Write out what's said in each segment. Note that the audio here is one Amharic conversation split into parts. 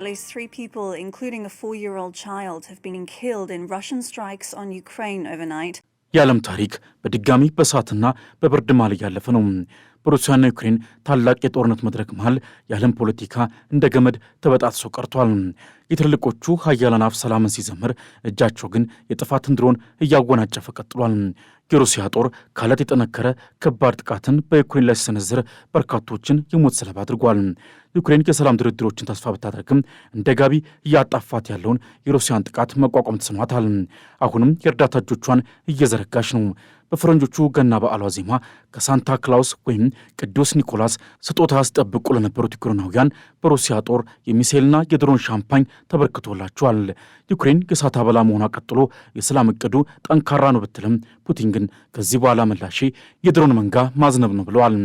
At least 3 people, including a 4-year-old child, have been killed in Russian strikes on Ukraine overnight. የዓለም ታሪክ በድጋሚ በእሳትና በብርድ መሃል እያለፈ ነው። በሩሲያና ዩክሬን ታላቅ የጦርነት መድረክ መሃል የዓለም ፖለቲካ እንደ ገመድ ተበጣጥሶ ቀርቷል። የትልልቆቹ ሀያላን አፍ ሰላምን ሲዘምር፣ እጃቸው ግን የጥፋትን ድሮን እያወናጨፈ ቀጥሏል። የሩሲያ ጦር ካለት የጠነከረ ከባድ ጥቃትን በዩክሬን ላይ ሲሰነዝር በርካቶችን የሞት ሰለባ አድርጓል። ዩክሬን የሰላም ድርድሮችን ተስፋ ብታደርግም እንደ ጋቢ እያጣፋት ያለውን የሩሲያን ጥቃት መቋቋም ተስኗታል። አሁንም የእርዳታ እጆቿን እየዘረጋች ነው። በፈረንጆቹ ገና በዓል ዋዜማ ከሳንታ ክላውስ ወይም ቅዱስ ኒኮላስ ስጦታ ያስጠብቁ ለነበሩት ዩክሬናውያን በሩሲያ ጦር የሚሳኤልና የድሮን ሻምፓኝ ተበርክቶላቸዋል። ዩክሬን የእሳት አበላ መሆኗ ቀጥሎ የሰላም እቅዱ ጠንካራ ነው ብትልም ፑቲን ግን ከዚህ በኋላ ምላሼ የድሮን መንጋ ማዝነብ ነው ብለዋል።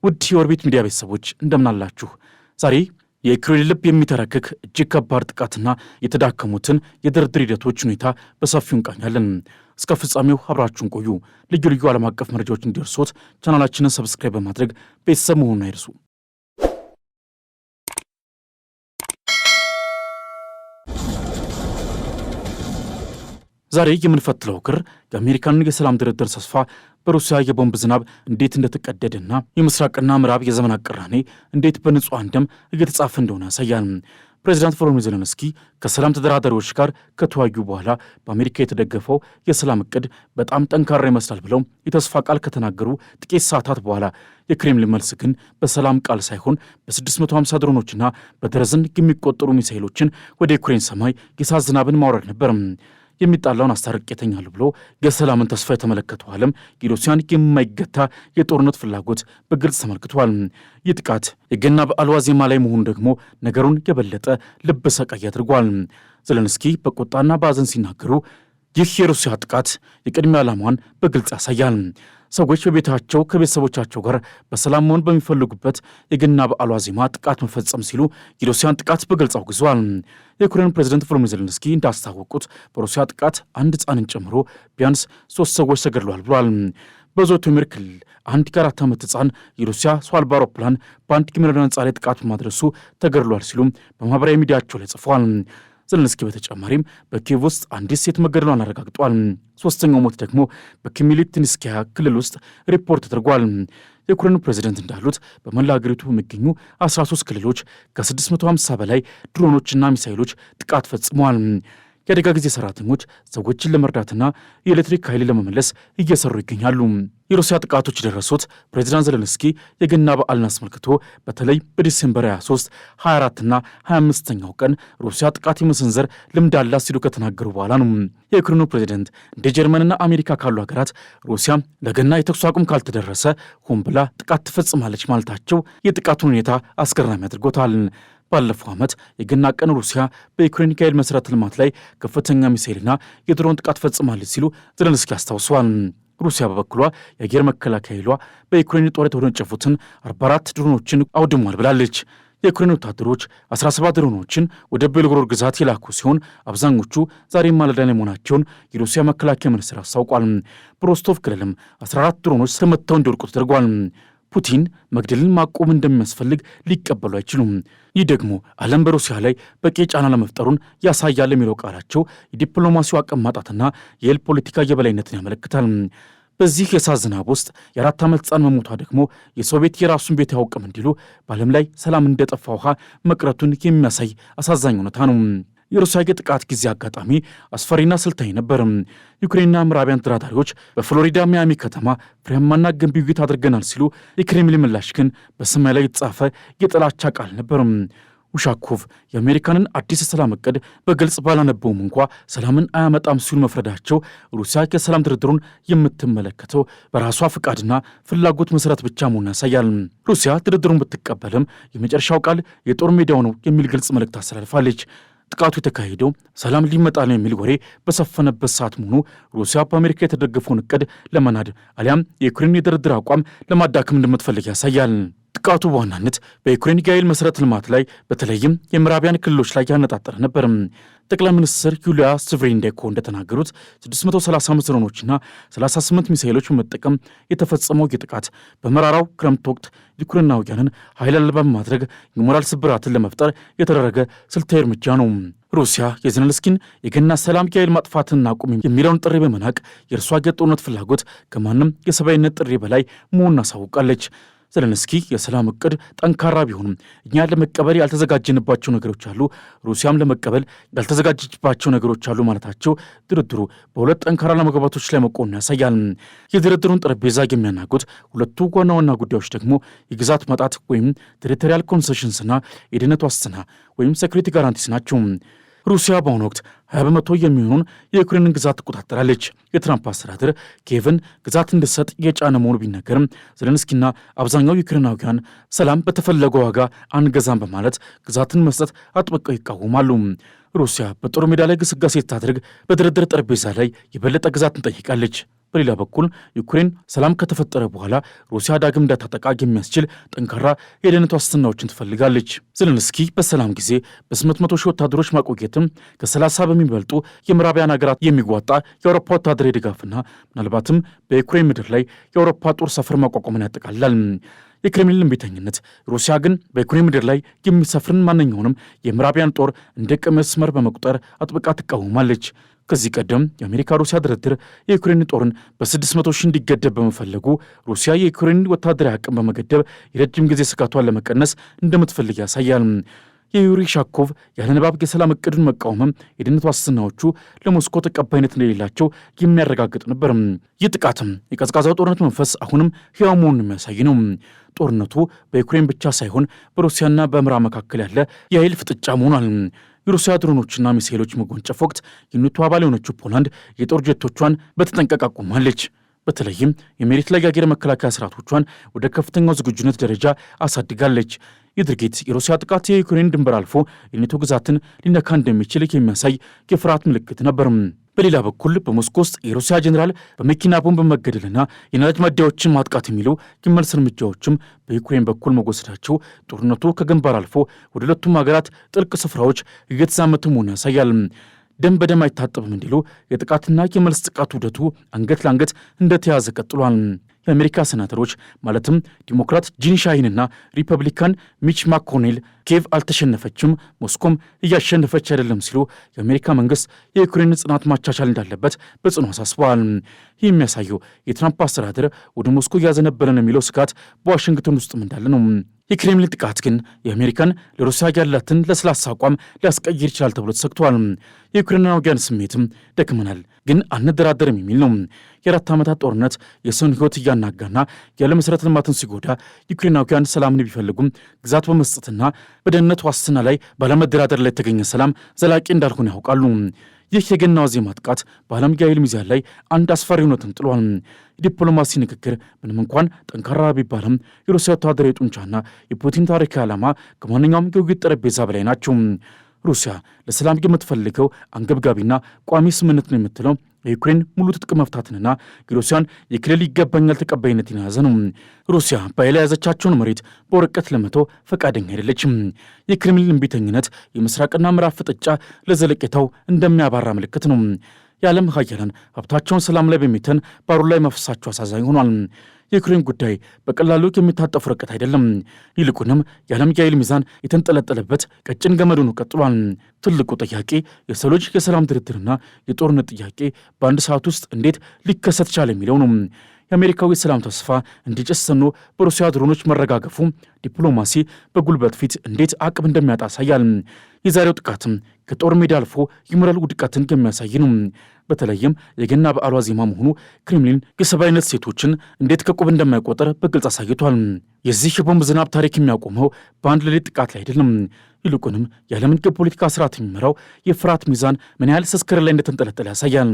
ውድ የኦርቢት ሚዲያ ቤተሰቦች እንደምናላችሁ። ዛሬ የዩክሬን ልብ የሚተረክክ እጅግ ከባድ ጥቃትና የተዳከሙትን የድርድር ሂደቶች ሁኔታ በሰፊው እንቃኛለን። እስከ ፍጻሜው አብራችሁን ቆዩ። ልዩ ልዩ ዓለም አቀፍ መረጃዎች እንዲደርሶት ቻናላችንን ሰብስክራይብ በማድረግ ቤተሰብ መሆኑን አይርሱ። ዛሬ የምንፈትለው ክር የአሜሪካንን የሰላም ድርድር ተስፋ በሩሲያ የቦምብ ዝናብ እንዴት እንደተቀደደና የምስራቅና ምዕራብ የዘመናት ቅራኔ እንዴት በንጹሐን ደም እየተጻፈ እንደሆነ ያሳያል። ፕሬዚዳንት ቮሎዲሚር ዜሌንስኪ ከሰላም ተደራዳሪዎች ጋር ከተወያዩ በኋላ በአሜሪካ የተደገፈው የሰላም እቅድ በጣም ጠንካራ ይመስላል ብለው የተስፋ ቃል ከተናገሩ ጥቂት ሰዓታት በኋላ የክሬምሊን መልስ ግን በሰላም ቃል ሳይሆን በ650 ድሮኖችና በደረዘን የሚቆጠሩ ሚሳኤሎችን ወደ ዩክሬን ሰማይ የእሳት ዝናብን ማውረድ ነበር። የሚጣላውን አስታርቄ እተኛለሁ ብሎ የሰላምን ተስፋ የተመለከተው ዓለም የሩሲያን የማይገታ የጦርነት ፍላጎት በግልጽ ተመልክቷል። ይህ ጥቃት የገና በዓል ዋዜማ ላይ መሆኑ ደግሞ ነገሩን የበለጠ ልብ ሰቃይ አድርጓል። ዜሌንስኪ በቁጣና በሐዘን ሲናገሩ ይህ የሩሲያ ጥቃት የቅድሚያ ዓላማዋን በግልጽ ያሳያል። ሰዎች በቤታቸው ከቤተሰቦቻቸው ጋር በሰላም መሆን በሚፈልጉበት የገና በዓል ዋዜማ ጥቃት መፈጸም ሲሉ የሩሲያን ጥቃት በግልጽ አውግዘዋል። የዩክሬን ፕሬዝደንት ቮሎዲሚር ዜሌንስኪ እንዳስታወቁት በሩሲያ ጥቃት አንድ ሕፃንን ጨምሮ ቢያንስ 3 ሰዎች ተገድለዋል ብሏል። በዞቶሚር ክልል አንድ የ4 ዓመት ሕፃን የሩሲያ ሰው አልባ አውሮፕላን በአንድ የመኖሪያ ሕንፃ ላይ ጥቃት በማድረሱ ተገድሏል ሲሉም በማኅበራዊ ሚዲያቸው ላይ ጽፏል። ዜሌንስኪ በተጨማሪም በኪየቭ ውስጥ አንዲት ሴት መገደሏን አረጋግጧል። 3ኛው ሞት ደግሞ በኪሚልቲንስኪያ ክልል ውስጥ ሪፖርት ተደርጓል። የዩክሬኑ ፕሬዝደንት እንዳሉት በመላ ሀገሪቱ በሚገኙ 13 ክልሎች ከ650 በላይ ድሮኖችና ሚሳይሎች ጥቃት ፈጽመዋል። የአደጋ ጊዜ ሰራተኞች ሰዎችን ለመርዳትና የኤሌክትሪክ ኃይል ለመመለስ እየሰሩ ይገኛሉ። የሩሲያ ጥቃቶች የደረሱት ፕሬዚዳንት ዜሌንስኪ የገና በዓልን አስመልክቶ በተለይ በዲሴምበር 23፣ 24ና 25ኛው ቀን ሩሲያ ጥቃት የመሰንዘር ልምድ አላት ሲሉ ከተናገሩ በኋላ ነው። የዩክሬኑ ፕሬዚደንት እንደ ጀርመንና አሜሪካ ካሉ ሀገራት ሩሲያ ለገና የተኩስ አቁም ካልተደረሰ ሆን ብላ ጥቃት ትፈጽማለች ማለታቸው የጥቃቱን ሁኔታ አስገራሚ አድርጎታል። ባለፈው ዓመት የገና ቀን ሩሲያ በዩክሬን የኃይል መሠረተ ልማት ላይ ከፍተኛ ሚሳኤልና የድሮን ጥቃት ፈጽማለች ሲሉ ዜሌንስኪ አስታውሰዋል። ሩሲያ በበኩሏ የአየር መከላከያ ኃይሏ በዩክሬን ጦር የተወነጨፉትን 44 ድሮኖችን አውድሟል ብላለች። የዩክሬን ወታደሮች 17 ድሮኖችን ወደ ቤልጎሮድ ግዛት የላኩ ሲሆን አብዛኞቹ ዛሬ ማለዳ ላይ መሆናቸውን የሩሲያ መከላከያ ሚኒስቴር አስታውቋል። በሮስቶቭ ክልልም 14 ድሮኖች ተመትተው እንዲወድቁ ተደርጓል። ፑቲን መግደልን ማቆም እንደሚያስፈልግ ሊቀበሉ አይችሉም። ይህ ደግሞ ዓለም በሩሲያ ላይ በቂ ጫና ለመፍጠሩን ያሳያል የሚለው ቃላቸው የዲፕሎማሲው አቅም ማጣትና የኃይል ፖለቲካ የበላይነትን ያመለክታል። በዚህ የእሳት ዝናብ ውስጥ የ4 ዓመት ሕፃን መሞቷ ደግሞ የሰው ቤት የራሱን ቤት ያውቅም እንዲሉ በዓለም ላይ ሰላም እንደጠፋ ውሃ መቅረቱን የሚያሳይ አሳዛኝ እውነታ ነው። የሩሲያ የጥቃት ጊዜ አጋጣሚ አስፈሪና ስልታዊ ነበር። ዩክሬንና ምዕራባውያን ተደራዳሪዎች በፍሎሪዳ ሚያሚ ከተማ ፍሬያማና ገንቢ ውይይት አድርገናል ሲሉ፣ የክሬምሊን ምላሽ ግን በሰማይ ላይ የተጻፈ የጥላቻ ቃል ነበር። ውሻኮቭ የአሜሪካንን አዲስ የሰላም እቅድ በግልጽ ባላነበውም እንኳ ሰላምን አያመጣም ሲሉ መፍረዳቸው ሩሲያ የሰላም ድርድሩን የምትመለከተው በራሷ ፍቃድና ፍላጎት መሠረት ብቻ መሆኑን ያሳያል። ሩሲያ ድርድሩን ብትቀበልም የመጨረሻው ቃል የጦር ሜዳው ነው የሚል ግልጽ መልእክት አስተላልፋለች። ጥቃቱ የተካሄደው ሰላም ሊመጣ ነው የሚል ወሬ በሰፈነበት ሰዓት መሆኑ ሩሲያ በአሜሪካ የተደገፈውን እቅድ ለመናድ አሊያም የዩክሬን የድርድር አቋም ለማዳከም እንደምትፈልግ ያሳያል። ጥቃቱ በዋናነት በዩክሬን የኃይል መሠረተ ልማት ላይ በተለይም የምዕራባውያን ክልሎች ላይ ያነጣጠረ ነበር። ጠቅላይ ሚኒስትር ዩሊያ ስቭሪንዴኮ እንደተናገሩት 635 ድሮኖችና 38 ሚሳኤሎች በመጠቀም የተፈጸመው ጥቃት በመራራው ክረምት ወቅት ዩክሬናውያንን ኃይል አልባ በማድረግ የሞራል ስብራትን ለመፍጠር የተደረገ ስልታዊ እርምጃ ነው። ሩሲያ የዜሌንስኪን የገና ሰላም የኃይል ማጥፋትን አቁም የሚለውን ጥሪ በመናቅ የእርሷ የጦርነት ፍላጎት ከማንም የሰብአዊነት ጥሪ በላይ መሆኑን አሳውቃለች። ዜሌንስኪ የሰላም እቅድ ጠንካራ ቢሆንም እኛ ለመቀበል ያልተዘጋጀንባቸው ነገሮች አሉ፣ ሩሲያም ለመቀበል ያልተዘጋጀችባቸው ነገሮች አሉ ማለታቸው ድርድሩ በሁለት ጠንካራ አለመግባባቶች ላይ መቆሙን ያሳያል። የድርድሩን ጠረጴዛ የሚያናጉት ሁለቱ ዋና ዋና ጉዳዮች ደግሞ የግዛት ማጣት ወይም ቴሪቶሪያል ኮንሴሽንስና የደህንነት ዋስትና ወይም ሴኩሪቲ ጋራንቲስ ናቸው። ሩሲያ በአሁኑ ወቅት 20 በመቶ የሚሆኑን የዩክሬንን ግዛት ትቆጣጠራለች። የትራምፕ አስተዳደር ኪየቭን ግዛት እንድትሰጥ የጫነ መሆኑ ቢነገርም ዜሌንስኪና አብዛኛው ዩክሬናውያን ሰላም በተፈለገው ዋጋ አንገዛም በማለት ግዛትን መስጠት አጥብቀው ይቃወማሉ። ሩሲያ በጦር ሜዳ ላይ ግስጋሴ ስታደርግ በድርድር ጠረጴዛ ላይ የበለጠ ግዛትን ጠይቃለች። በሌላ በኩል ዩክሬን ሰላም ከተፈጠረ በኋላ ሩሲያ ዳግም እንዳታጠቃ የሚያስችል ጠንካራ የደህንነት ዋስትናዎችን ትፈልጋለች። ዜሌንስኪ በሰላም ጊዜ በ800 ሺህ ወታደሮች ማቆየትም ከ30 በሚበልጡ የምዕራባውያን ሀገራት የሚጓጣ የአውሮፓ ወታደራዊ ድጋፍና ምናልባትም በዩክሬን ምድር ላይ የአውሮፓ ጦር ሰፈር ማቋቋምን ያጠቃልላል። የክሬምሊን እምቢተኝነት ሩሲያ ግን በዩክሬን ምድር ላይ የሚሰፍርን ማንኛውንም የምዕራባውያን ጦር እንደ ቀይ መስመር በመቁጠር አጥብቃ ትቃወማለች። ከዚህ ቀደም የአሜሪካ ሩሲያ ድርድር የዩክሬን ጦርን በ600 ሺህ እንዲገደብ በመፈለጉ ሩሲያ የዩክሬን ወታደራዊ አቅም በመገደብ የረጅም ጊዜ ስጋቷን ለመቀነስ እንደምትፈልግ ያሳያል። የዩሪ ሻኮቭ ያለ ንባብ የሰላም እቅዱን መቃወምም የደህንነት ዋስትናዎቹ ለሞስኮ ተቀባይነት እንደሌላቸው የሚያረጋግጥ ነበር። ይህ ጥቃትም የቀዝቃዛው ጦርነት መንፈስ አሁንም ሕያው መሆኑን የሚያሳይ ነው። ጦርነቱ በዩክሬን ብቻ ሳይሆን በሩሲያና በምዕራብ መካከል ያለ የኃይል ፍጥጫ መሆኗል። የሩሲያ ድሮኖችና ሚሳኤሎች መጎንጨፍ ወቅት የኔቶ አባል የሆነችው ፖላንድ የጦር ጀቶቿን በተጠንቀቅ አቁማለች። በተለይም የመሬት ላይ የአየር መከላከያ ስርዓቶቿን ወደ ከፍተኛው ዝግጁነት ደረጃ አሳድጋለች። ይህ ድርጊት የሩሲያ ጥቃት የዩክሬን ድንበር አልፎ የኔቶ ግዛትን ሊነካ እንደሚችል የሚያሳይ የፍርሃት ምልክት ነበር። በሌላ በኩል በሞስኮ ውስጥ የሩሲያ ጀኔራል በመኪና ቦምብ መገደልና የነዳጅ ማደያዎችን ማጥቃት የሚሉ የመልስ እርምጃዎችም በዩክሬን በኩል መወሰዳቸው ጦርነቱ ከግንባር አልፎ ወደ ሁለቱም ሀገራት ጥልቅ ስፍራዎች እየተዛመተ መሆኑን ያሳያል። ደም በደም አይታጠብም እንዲሉ የጥቃትና የመልስ ጥቃት ውደቱ አንገት ለአንገት እንደተያዘ ቀጥሏል። የአሜሪካ ሴናተሮች ማለትም ዲሞክራት ጂን ሻሂንና ሪፐብሊካን ሚች ማኮኔል ኪየቭ አልተሸነፈችም፣ ሞስኮም እያሸነፈች አይደለም ሲሉ የአሜሪካ መንግስት የዩክሬን ጽናት ማቻቻል እንዳለበት በጽኑ አሳስበዋል። ይህ የሚያሳየው የትራምፕ አስተዳደር ወደ ሞስኮ እያዘነበለ ነው የሚለው ስጋት በዋሽንግተን ውስጥም እንዳለ ነው። የክሬምሊን ጥቃት ግን የአሜሪካን ለሩሲያ ያላትን ለስላሳ አቋም ሊያስቀይር ይችላል ተብሎ ተሰግቷል። የዩክሬናውያን ስሜትም ደክመናል ግን አንደራደርም የሚል ነው። የ4 ዓመታት ጦርነት የሰውን ሕይወት እያናጋና ያለ መሠረተ ልማትን ሲጎዳ ዩክሬናውያን ሰላምን ቢፈልጉም ግዛት በመስጠትና በደህንነት ዋስትና ላይ ባለመደራደር ላይ የተገኘ ሰላም ዘላቂ እንዳልሆነ ያውቃሉ። ይህ የገና ዋዜማ ጥቃት በዓለም የኃይል ሚዛን ላይ አንድ አስፈሪ እውነትን ጥሏል። የዲፕሎማሲ ንግግር ምንም እንኳን ጠንካራ ቢባልም የሩሲያ ወታደራዊ ጡንቻና የፑቲን ታሪካዊ ዓላማ ከማንኛውም የውይይት ጠረጴዛ በላይ ናቸው። ሩሲያ ለሰላም የምትፈልገው አንገብጋቢና ቋሚ ስምምነት ነው የምትለው የዩክሬን ሙሉ ትጥቅ መፍታትንና የሩሲያን የክልል ይገባኛል ተቀባይነትን የያዘ ነው። ሩሲያ በኃይል የያዘቻቸውን መሬት በወረቀት ለመተው ፈቃደኛ አይደለችም። የክሬምሊን እምቢተኝነት የምስራቅና ምዕራብ ፍጥጫ ለዘለቄታው እንደሚያባራ ምልክት ነው። የዓለም ሀያላን ሀብታቸውን ሰላም ላይ በሚተን ባሩን ላይ መፍሰሳቸው አሳዛኝ ሆኗል። የዩክሬን ጉዳይ በቀላሉ የሚታጠፍ ርቀት አይደለም። ይልቁንም የዓለም የኃይል ሚዛን የተንጠለጠለበት ቀጭን ገመድ ሆኖ ቀጥሏል። ትልቁ ጥያቄ የሰው ልጅ የሰላም ድርድርና የጦርነት ጥያቄ በአንድ ሰዓት ውስጥ እንዴት ሊከሰት ቻለ የሚለው ነው። የአሜሪካዊ ሰላም ተስፋ እንዲጭስ ሰኖ በሩሲያ ድሮኖች መረጋገፉ ዲፕሎማሲ በጉልበት ፊት እንዴት አቅም እንደሚያጣ ያሳያል። የዛሬው ጥቃትም ከጦር ሜዳ አልፎ የሞራል ውድቀትን የሚያሳይ ነው። በተለይም የገና በዓል ዋዜማ መሆኑ ክሬምሊን የሰብአዊነት ሴቶችን እንዴት ከቁብ እንደማይቆጠር በግልጽ አሳይቷል። የዚህ የቦምብ ዝናብ ታሪክ የሚያቆመው በአንድ ሌሊት ጥቃት ላይ አይደለም። ይልቁንም የዓለምን የፖለቲካ ስርዓት የሚመራው የፍርሃት ሚዛን ምን ያህል ሰስከረ ላይ እንደተንጠለጠለ ያሳያል።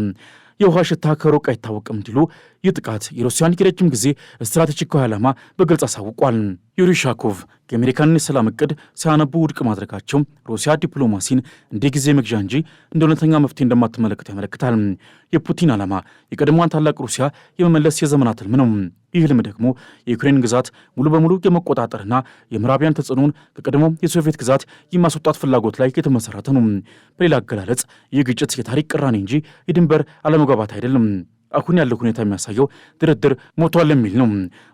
የውሃ ሽታ ከሩቅ አይታወቅም እንዲሉ ይህ ጥቃት የሩሲያን የረጅም ጊዜ ስትራቴጂካዊ ዓላማ በግልጽ አሳውቋል። ዩሪ ሻኮቭ የአሜሪካንን የሰላም እቅድ ሲያነቡ ውድቅ ማድረጋቸው ሩሲያ ዲፕሎማሲን እንደ ጊዜ መግዣ እንጂ እንደ እውነተኛ መፍትሄ እንደማትመለከት ያመለክታል። የፑቲን ዓላማ የቀድሞዋን ታላቅ ሩሲያ የመመለስ የዘመናት ህልም ነው። ይህ ህልም ደግሞ የዩክሬን ግዛት ሙሉ በሙሉ የመቆጣጠርና የምዕራቢያን ተጽዕኖን ከቀድሞ የሶቪየት ግዛት የማስወጣት ፍላጎት ላይ የተመሰረተ ነው። በሌላ አገላለጽ ይህ ግጭት የታሪክ ቅራኔ እንጂ የድንበር አለመግባባት አይደለም። አሁን ያለው ሁኔታ የሚያሳየው ድርድር ሞቷል የሚል ነው።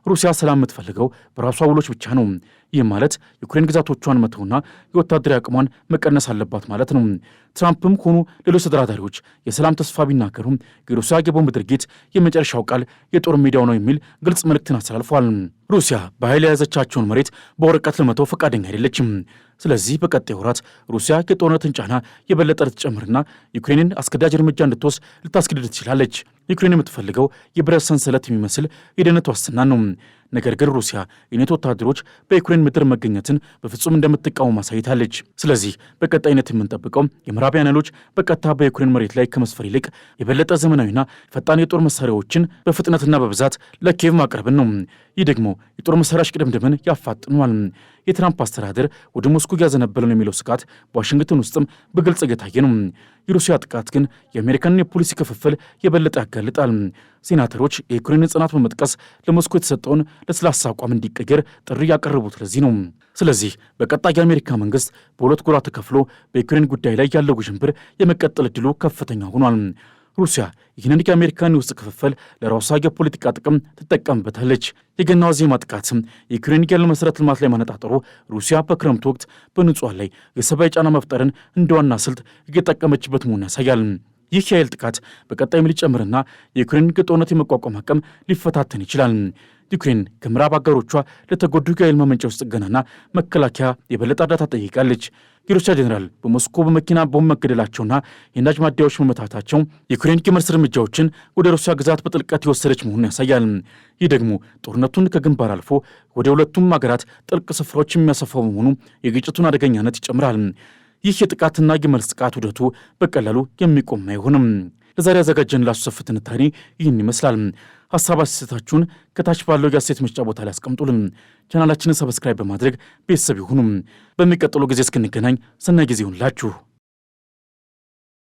ሩሲያ ሰላም የምትፈልገው በራሷ ውሎች ብቻ ነው። ይህ ማለት ዩክሬን ግዛቶቿን መተውና የወታደራዊ አቅሟን መቀነስ አለባት ማለት ነው። ትራምፕም ሆኑ ሌሎች ተደራዳሪዎች የሰላም ተስፋ ቢናገሩ የሩሲያ የቦምብ ድርጊት የመጨረሻው ቃል የጦር ሜዳው ነው የሚል ግልጽ መልእክትን አስተላልፏል። ሩሲያ በኃይል የያዘቻቸውን መሬት በወረቀት ለመተው ፈቃደኛ አይደለችም። ስለዚህ በቀጣይ ወራት ሩሲያ የጦርነትን ጫና የበለጠ ልትጨምርና ዩክሬንን አስገዳጅ እርምጃ እንድትወስድ ልታስገድድ ትችላለች። ዩክሬን የምትፈልገው የብረት ሰንሰለት የሚመስል የደህንነት ዋስትና ነው። ነገር ግን ሩሲያ የኔቶ ወታደሮች በዩክሬን ምድር መገኘትን በፍጹም እንደምትቃወም አሳይታለች። ስለዚህ በቀጣይነት የምንጠብቀው የምዕራባውያን ኃይሎች በቀጥታ በዩክሬን መሬት ላይ ከመስፈር ይልቅ የበለጠ ዘመናዊና ፈጣን የጦር መሳሪያዎችን በፍጥነትና በብዛት ለኪየቭ ማቅረብን ነው። ይህ ደግሞ የጦር መሳሪያዎች ቅድምድምን ያፋጥኗል። የትራምፕ አስተዳደር ወደ ሞስኮ እያዘነበለ ነው የሚለው ስጋት በዋሽንግተን ውስጥም በግልጽ እየታየ ነው። የሩሲያ ጥቃት ግን የአሜሪካንን የፖሊሲ ክፍፍል የበለጠ ያጋልጣል። ሴናተሮች የዩክሬንን ጽናት በመጥቀስ ለሞስኮ የተሰጠውን ለስላሳ አቋም እንዲቀየር ጥሪ ያቀረቡት ለዚህ ነው። ስለዚህ በቀጣይ የአሜሪካ መንግስት በሁለት ጎራ ተከፍሎ በዩክሬን ጉዳይ ላይ ያለው ውዥንብር የመቀጠል ዕድሉ ከፍተኛ ሆኗል። ሩሲያ ይህንን የአሜሪካን የውስጥ ክፍፍል ለራሷ የፖለቲካ ጥቅም ትጠቀምበታለች። የገና ዋዜማ ጥቃትም የዩክሬን ያለው መሠረተ ልማት ላይ ማነጣጠሩ ሩሲያ በክረምቱ ወቅት በንጹሐን ላይ የሰብአዊ ጫና መፍጠርን እንደ ዋና ስልት እየጠቀመችበት መሆኑን ያሳያል። ይህ የኃይል ጥቃት በቀጣይም ሊጨምርና የዩክሬን ጦርነት የመቋቋም አቅም ሊፈታተን ይችላል። ዩክሬን ከምዕራብ አጋሮቿ ለተጎዱ የኃይል ማመንጫዎች ጥገናና መከላከያ የበለጠ እርዳታ ጠይቃለች። የሩሲያ ጄኔራል በሞስኮ በመኪና ቦምብ መገደላቸውና የነዳጅ ማደያዎች መመታታቸው ዩክሬን የመልስ እርምጃዎችን ወደ ሩሲያ ግዛት በጥልቀት የወሰደች መሆኑን ያሳያል። ይህ ደግሞ ጦርነቱን ከግንባር አልፎ ወደ ሁለቱም ሀገራት ጥልቅ ስፍራዎች የሚያሰፋው በመሆኑ የግጭቱን አደገኛነት ይጨምራል። ይህ የጥቃትና የመልስ ጥቃት ውደቱ በቀላሉ የሚቆም አይሆንም። ለዛሬ ያዘጋጀንላችሁ ሰፊ ትንታኔ ይህን ይመስላል። ሀሳብ አስተያየታችሁን ከታች ባለው የአስተያየት መስጫ ቦታ ላይ አስቀምጡልን። ቻናላችንን ሰብስክራይብ በማድረግ ቤተሰብ ይሁኑ። በሚቀጥለው ጊዜ እስክንገናኝ ሰናይ ጊዜ ይሁንላችሁ።